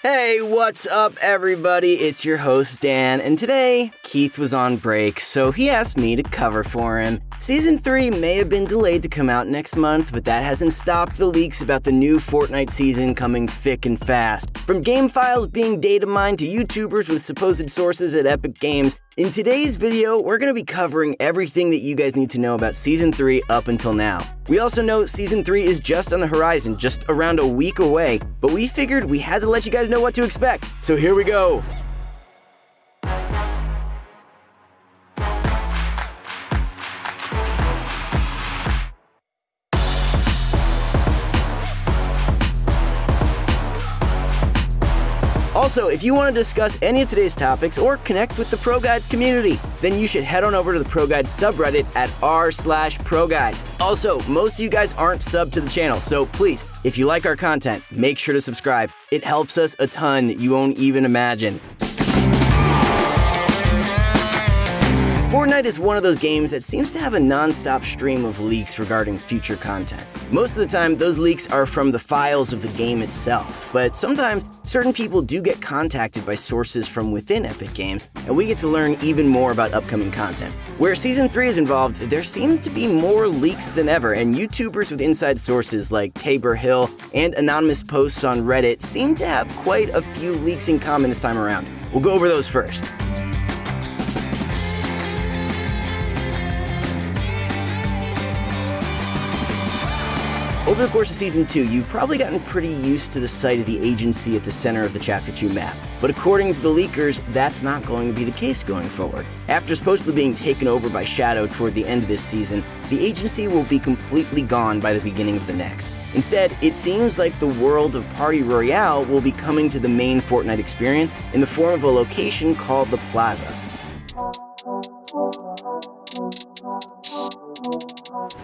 Hey, what's up everybody? It's your host Dan, and today Keith was on break, so he asked me to cover for him. Season 3 may have been delayed to come out next month, but that hasn't stopped the leaks about the new Fortnite season coming thick and fast. From game files being data mined to YouTubers with supposed sources at Epic Games, in today's video, we're going to be covering everything that you guys need to know about Season 3 up until now. We also know Season 3 is just on the horizon, just around a week away, but we figured we had to let you guys know what to expect. So here we go. Also, if you want to discuss any of today's topics or connect with the Pro Guides community, then you should head on over to the Pro Guides subreddit at r/ProGuides. Also, most of you guys aren't subbed to the channel, so please, if you like our content, make sure to subscribe. It helps us a ton, you won't even imagine. Fortnite is one of those games that seems to have a non-stop stream of leaks regarding future content. Most of the time, those leaks are from the files of the game itself, but sometimes certain people do get contacted by sources from within Epic Games, and we get to learn even more about upcoming content. Where Season 3 is involved, there seem to be more leaks than ever, and YouTubers with inside sources like Tabor Hill and anonymous posts on Reddit seem to have quite a few leaks in common this time around. We'll go over those first. Over the course of Season 2, you've probably gotten pretty used to the sight of the agency at the center of the Chapter 2 map. But according to the leakers, that's not going to be the case going forward. After supposedly being taken over by Shadow toward the end of this season, the agency will be completely gone by the beginning of the next. Instead, it seems like the world of Party Royale will be coming to the main Fortnite experience in the form of a location called the Plaza.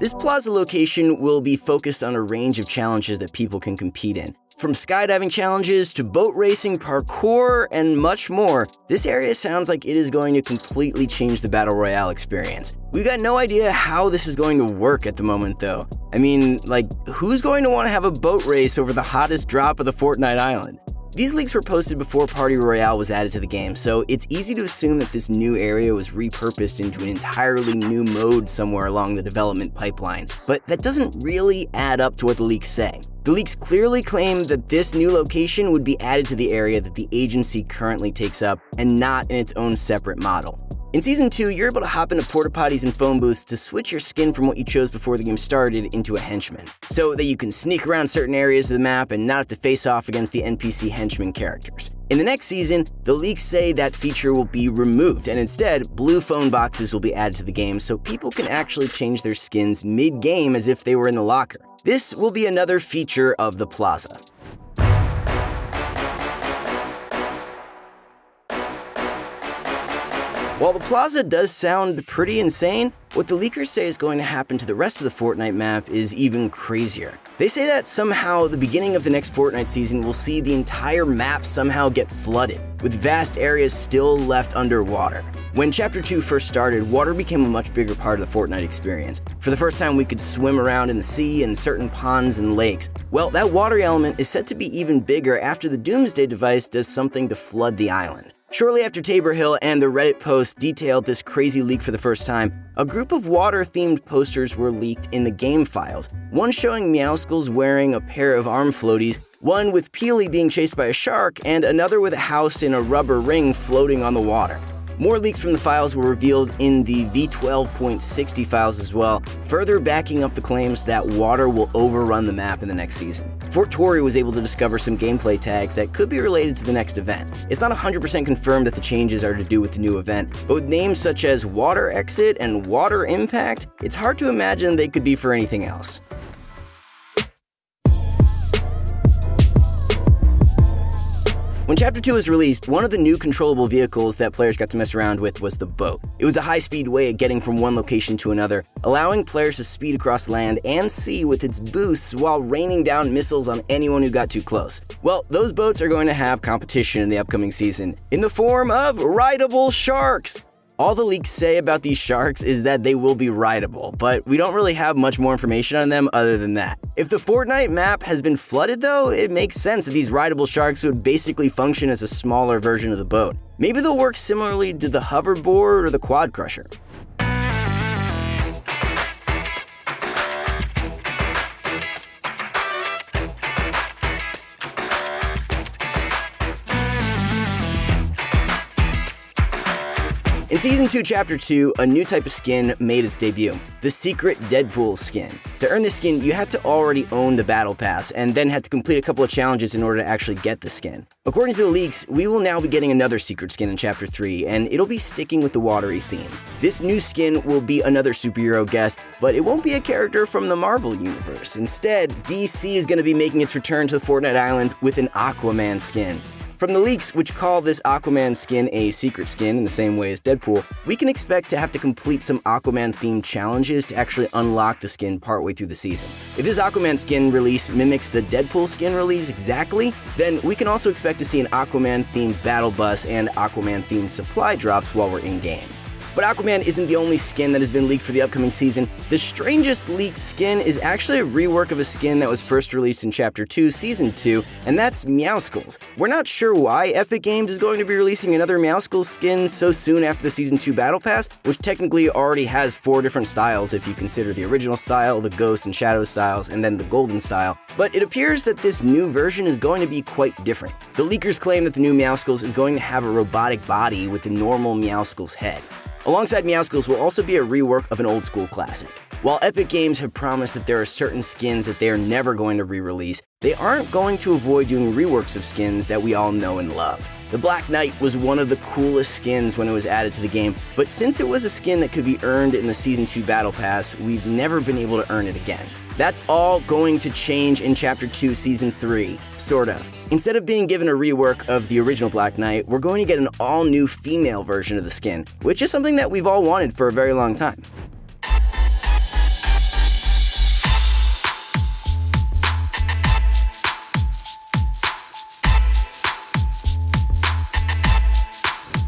This plaza location will be focused on a range of challenges that people can compete in. From skydiving challenges to boat racing, parkour, and much more, this area sounds like it is going to completely change the Battle Royale experience. We've got no idea how this is going to work at the moment though. I mean, who's going to want to have a boat race over the hottest drop of the Fortnite island? These leaks were posted before Party Royale was added to the game, so it's easy to assume that this new area was repurposed into an entirely new mode somewhere along the development pipeline. But that doesn't really add up to what the leaks say. The leaks clearly claim that this new location would be added to the area that the agency currently takes up, and not in its own separate model. In Season 2, you're able to hop into porta potties and phone booths to switch your skin from what you chose before the game started into a henchman, so that you can sneak around certain areas of the map and not have to face off against the NPC henchman characters. In the next season, the leaks say that feature will be removed, and instead, blue phone boxes will be added to the game so people can actually change their skins mid-game as if they were in the locker. This will be another feature of the Plaza. While the Plaza does sound pretty insane, what the leakers say is going to happen to the rest of the Fortnite map is even crazier. They say that somehow the beginning of the next Fortnite season will see the entire map somehow get flooded, with vast areas still left underwater. When Chapter 2 first started, water became a much bigger part of the Fortnite experience. For the first time, we could swim around in the sea and certain ponds and lakes. Well, that water element is set to be even bigger after the Doomsday device does something to flood the island. Shortly after Tabor Hill and the Reddit post detailed this crazy leak for the first time, a group of water-themed posters were leaked in the game files, one showing Meowskulls wearing a pair of arm floaties, one with Peely being chased by a shark, and another with a house in a rubber ring floating on the water. More leaks from the files were revealed in the v12.60 files as well, further backing up the claims that water will overrun the map in the next season. Fort Tory was able to discover some gameplay tags that could be related to the next event. It's not 100% confirmed that the changes are to do with the new event, but with names such as Water Exit and Water Impact, it's hard to imagine they could be for anything else. When Chapter 2 was released, one of the new controllable vehicles that players got to mess around with was the boat. It was a high-speed way of getting from one location to another, allowing players to speed across land and sea with its boosts while raining down missiles on anyone who got too close. Well, those boats are going to have competition in the upcoming season, in the form of rideable sharks. All the leaks say about these sharks is that they will be rideable, but we don't really have much more information on them other than that. If the Fortnite map has been flooded though, it makes sense that these rideable sharks would basically function as a smaller version of the boat. Maybe they'll work similarly to the hoverboard or the quad crusher. In Season 2, Chapter 2, a new type of skin made its debut, the Secret Deadpool skin. To earn this skin, you had to already own the Battle Pass, and then had to complete a couple of challenges in order to actually get the skin. According to the leaks, we will now be getting another secret skin in Chapter 3, and it'll be sticking with the watery theme. This new skin will be another superhero guest, but it won't be a character from the Marvel universe. Instead, DC is going to be making its return to the Fortnite Island with an Aquaman skin. From the leaks, which call this Aquaman skin a secret skin in the same way as Deadpool, we can expect to have to complete some Aquaman-themed challenges to actually unlock the skin partway through the season. If this Aquaman skin release mimics the Deadpool skin release exactly, then we can also expect to see an Aquaman-themed battle bus and Aquaman-themed supply drops while we're in-game. But Aquaman isn't the only skin that has been leaked for the upcoming season. The strangest leaked skin is actually a rework of a skin that was first released in Chapter 2, Season 2, and that's Meowscles. We're not sure why Epic Games is going to be releasing another Meowscles skin so soon after the Season 2 Battle Pass, which technically already has 4 different styles if you consider the original style, the Ghost and Shadow styles, and then the Golden style. But it appears that this new version is going to be quite different. The leakers claim that the new Meowscles is going to have a robotic body with the normal Meowscles head. Alongside Meowscles will also be a rework of an old school classic. While Epic Games have promised that there are certain skins that they are never going to re-release, they aren't going to avoid doing reworks of skins that we all know and love. The Black Knight was one of the coolest skins when it was added to the game, but since it was a skin that could be earned in the Season 2 Battle Pass, we've never been able to earn it again. That's all going to change in Chapter 2, Season 3, sort of. Instead of being given a rework of the original Black Knight, we're going to get an all-new female version of the skin, which is something that we've all wanted for a very long time.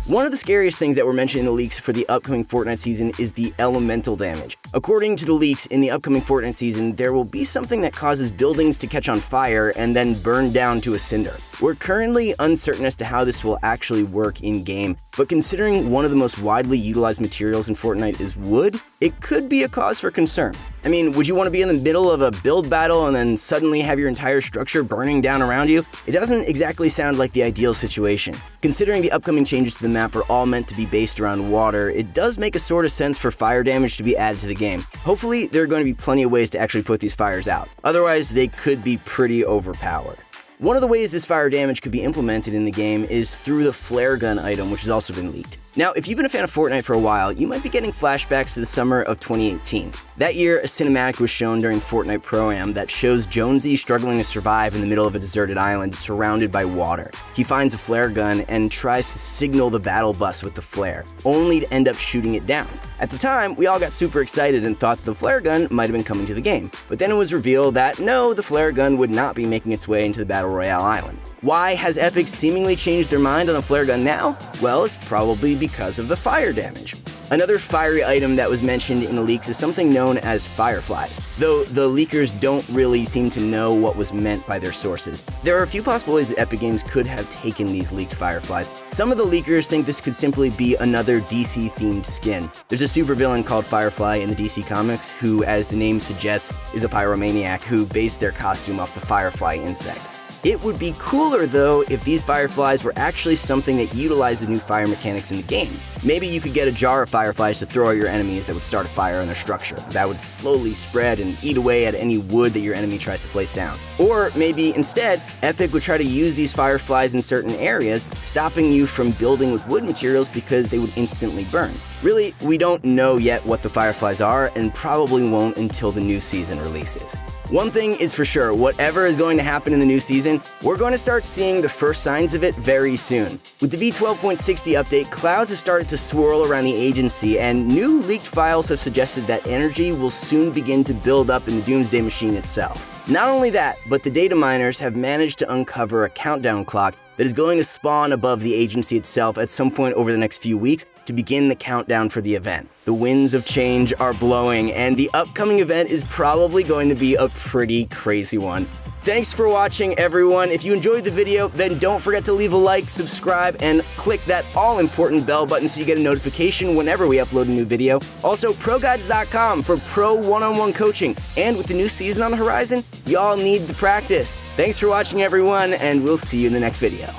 One of the scariest things that were mentioned in the leaks for the upcoming Fortnite season is the elemental damage. According to the leaks, in the upcoming Fortnite season, there will be something that causes buildings to catch on fire and then burn down to a cinder. We're currently uncertain as to how this will actually work in-game, but considering one of the most widely utilized materials in Fortnite is wood, it could be a cause for concern. I mean, would you want to be in the middle of a build battle and then suddenly have your entire structure burning down around you? It doesn't exactly sound like the ideal situation. Considering the upcoming changes to the map are all meant to be based around water, it does make a sort of sense for fire damage to be added to the game. Hopefully, there are going to be plenty of ways to actually put these fires out. Otherwise, they could be pretty overpowered. One of the ways this fire damage could be implemented in the game is through the flare gun item, which has also been leaked. Now, if you've been a fan of Fortnite for a while, you might be getting flashbacks to the summer of 2018. That year, a cinematic was shown during Fortnite Pro-Am that shows Jonesy struggling to survive in the middle of a deserted island surrounded by water. He finds a flare gun and tries to signal the battle bus with the flare, only to end up shooting it down. At the time, we all got super excited and thought the flare gun might have been coming to the game. But then it was revealed that no, the flare gun would not be making its way into the Battle Royale island. Why has Epic seemingly changed their mind on the flare gun now? Well, it's probably because of the fire damage. Another fiery item that was mentioned in the leaks is something known as fireflies, though the leakers don't really seem to know what was meant by their sources. There are a few possible ways that Epic Games could have taken these leaked fireflies. Some of the leakers think this could simply be another DC-themed skin. There's a supervillain called Firefly in the DC comics who, as the name suggests, is a pyromaniac who based their costume off the firefly insect. It would be cooler, though, if these fireflies were actually something that utilized the new fire mechanics in the game. Maybe you could get a jar of fireflies to throw at your enemies that would start a fire in their structure. That would slowly spread and eat away at any wood that your enemy tries to place down. Or maybe instead, Epic would try to use these fireflies in certain areas, stopping you from building with wood materials because they would instantly burn. Really, we don't know yet what the fireflies are, and probably won't until the new season releases. One thing is for sure, whatever is going to happen in the new season, we're going to start seeing the first signs of it very soon. With the V12.60 update, clouds have started to swirl around the agency, and new leaked files have suggested that energy will soon begin to build up in the Doomsday Machine itself. Not only that, but the data miners have managed to uncover a countdown clock that is going to spawn above the agency itself at some point over the next few weeks, to begin the countdown for the event. The winds of change are blowing, and the upcoming event is probably going to be a pretty crazy one. Thanks for watching, everyone. If you enjoyed the video, then don't forget to leave a like, subscribe, and click that all-important bell button so you get a notification whenever we upload a new video. Also, ProGuides.com for pro one-on-one coaching. And with the new season on the horizon, y'all need the practice. Thanks for watching, everyone, and we'll see you in the next video.